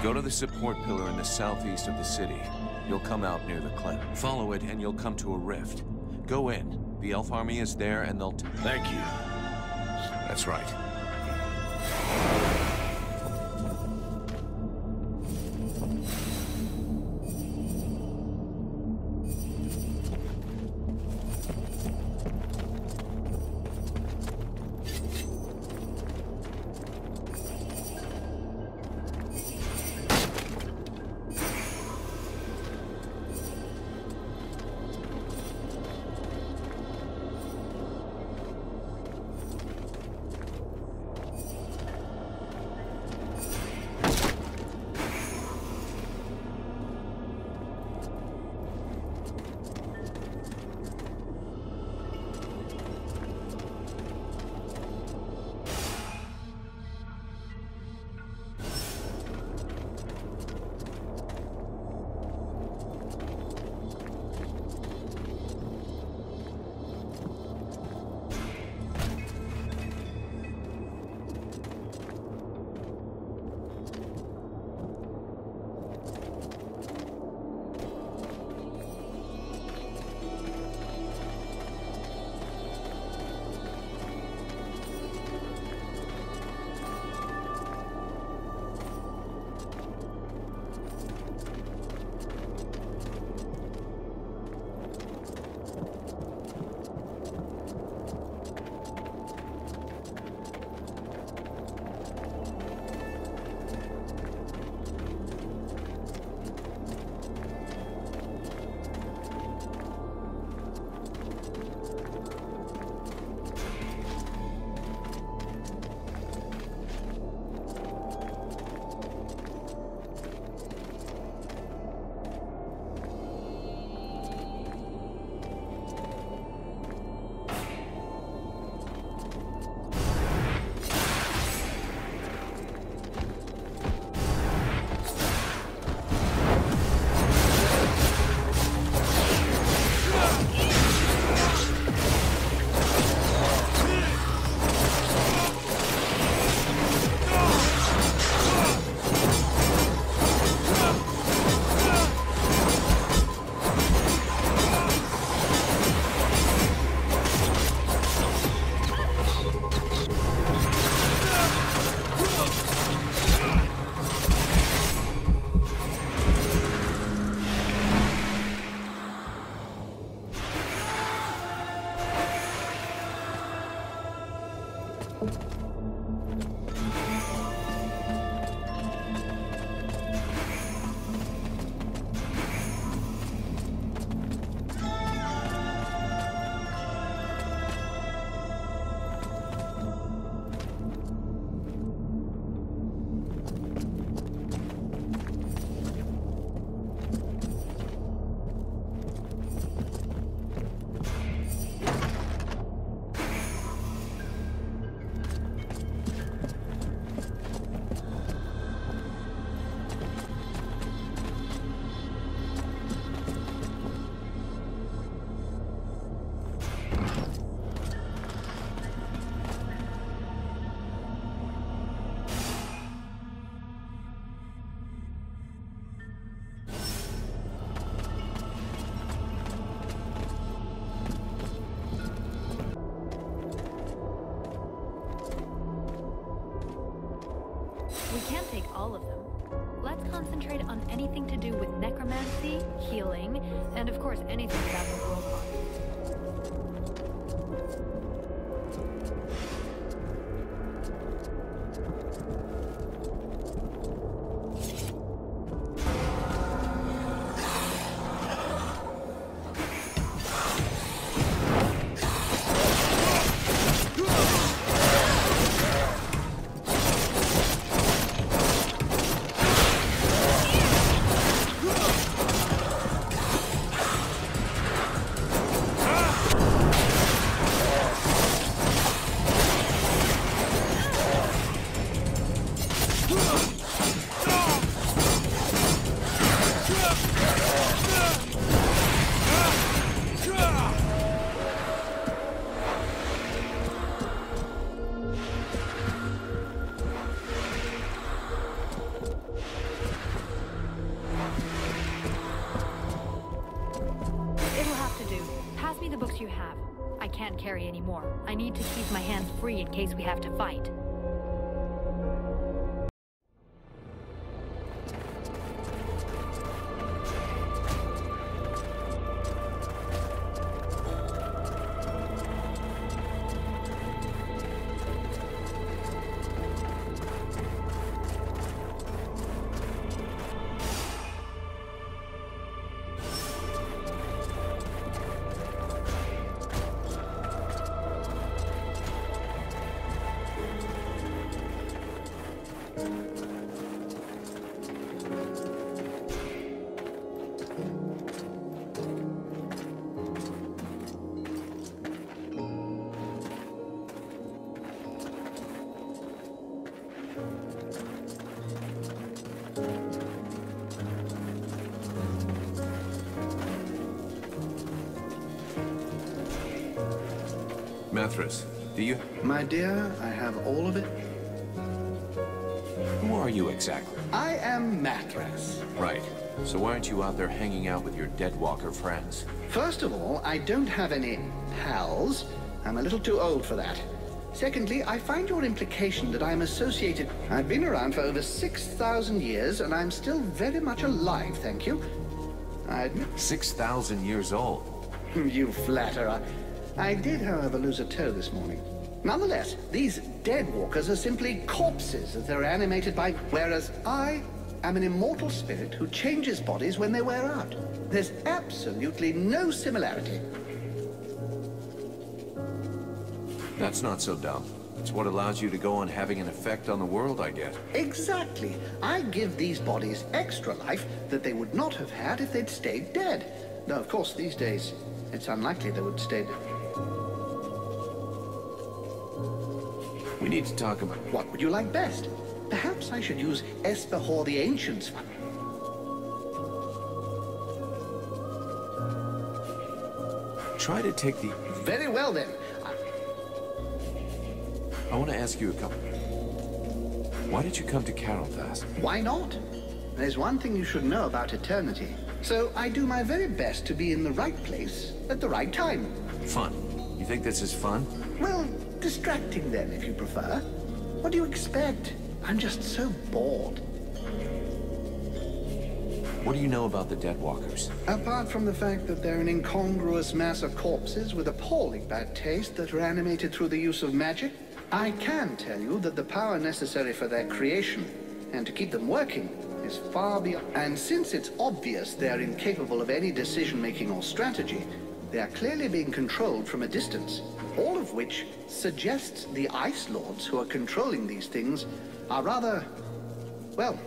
Go to the support pillar in the southeast of the city. You'll come out near the cliff. Follow it and you'll come to a rift. Go in. The elf army is there and they'll... Thank you. That's right. We can't take all of them. Let's concentrate on anything to do with necromancy, healing, and of course anything about the world body. you have. I can't carry any more. I need to keep my hands free in case we have to fight. Mithras, do you... My dear, I have all of it. Who are you exactly? I am Mithras. Right. So why aren't you out there hanging out with your Deadwalker friends? First of all, I don't have any pals. I'm a little too old for that. Secondly, I find your implication that I'm associated... I've been around for over 6,000 years, and I'm still very much alive, thank you. I admit... 6,000 years old? You flatterer. I did, however, lose a toe this morning. Nonetheless, these Deadwalkers are simply corpses as they're animated by... Whereas I am an immortal spirit who changes bodies when they wear out. There's absolutely no similarity. That's not so dumb. It's what allows you to go on having an effect on the world, I guess. Exactly. I give these bodies extra life that they would not have had if they'd stayed dead. Though, of course, these days, it's unlikely they would stay dead. We need to talk about... What would you like best? Perhaps I should use Espehor the Ancient's fund. Try to take the... Very well, then. I want to ask you a couple... Why did you come to Carolfast? Why not? There's one thing you should know about eternity. So I do my very best to be in the right place at the right time. Fun. You think this is fun? Well, distracting then, if you prefer. What do you expect? I'm just so bored. What do you know about the Deadwalkers? Apart from the fact that they're an incongruous mass of corpses with appalling bad taste that are animated through the use of magic, I can tell you that the power necessary for their creation and to keep them working is far beyond. And since it's obvious they're incapable of any decision-making or strategy, they are clearly being controlled from a distance. All of which suggests the Ice Lords who are controlling these things are rather... well,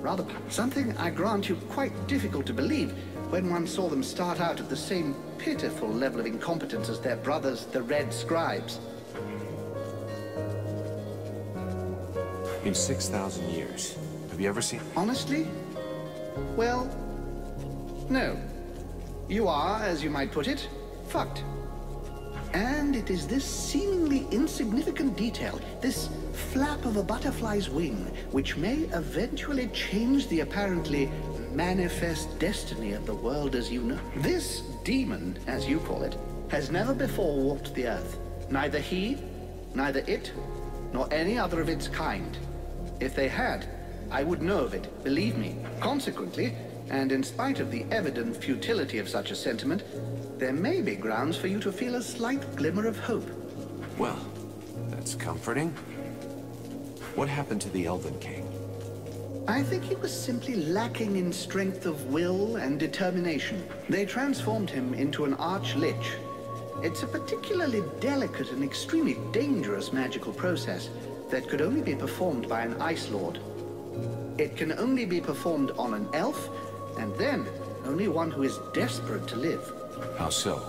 rather... something, I grant you, quite difficult to believe when one saw them start out at the same pitiful level of incompetence as their brothers, the Red Scribes. In 6,000 years, have you ever seen... Honestly? Well, no. You are, as you might put it, fucked. And it is this seemingly insignificant detail, this flap of a butterfly's wing, which may eventually change the apparently manifest destiny of the world as you know. This demon, as you call it, has never before walked the earth. Neither he, neither it, nor any other of its kind. If they had, I would know of it, believe me. Consequently, and in spite of the evident futility of such a sentiment, there may be grounds for you to feel a slight glimmer of hope. Well, that's comforting. What happened to the Elven King? I think he was simply lacking in strength of will and determination. They transformed him into an arch-lich. It's a particularly delicate and extremely dangerous magical process that could only be performed by an Ice Lord. It can only be performed on an elf, and then only one who is desperate to live. How so?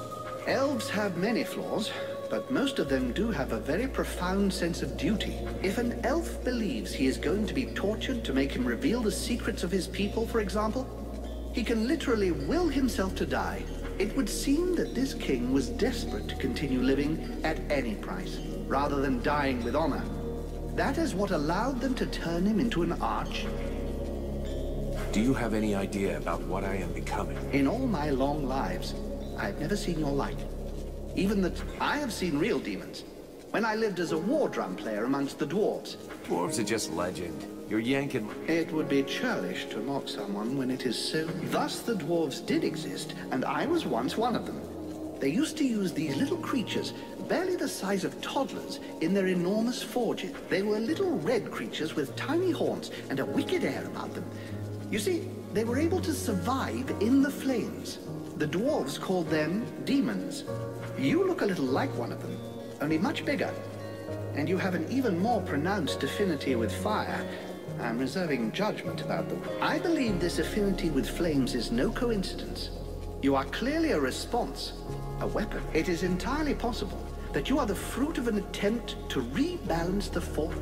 Elves have many flaws, but most of them do have a very profound sense of duty. If an elf believes he is going to be tortured to make him reveal the secrets of his people, for example, he can literally will himself to die. It would seem that this king was desperate to continue living at any price, rather than dying with honor. That is what allowed them to turn him into an arch. Do you have any idea about what I am becoming? In all my long lives, I've never seen your like. Even that I have seen real demons. When I lived as a war drum player amongst the dwarves. Dwarves are just legend. You're yanking... It would be churlish to mock someone when it is so... Thus the dwarves did exist, and I was once one of them. They used to use these little creatures, barely the size of toddlers, in their enormous forges. They were little red creatures with tiny horns and a wicked air about them. You see, they were able to survive in the flames. The dwarves called them demons. You look a little like one of them, only much bigger. And you have an even more pronounced affinity with fire. I'm reserving judgment about them. I believe this affinity with flames is no coincidence. You are clearly a response, a weapon. It is entirely possible that you are the fruit of an attempt to rebalance the force.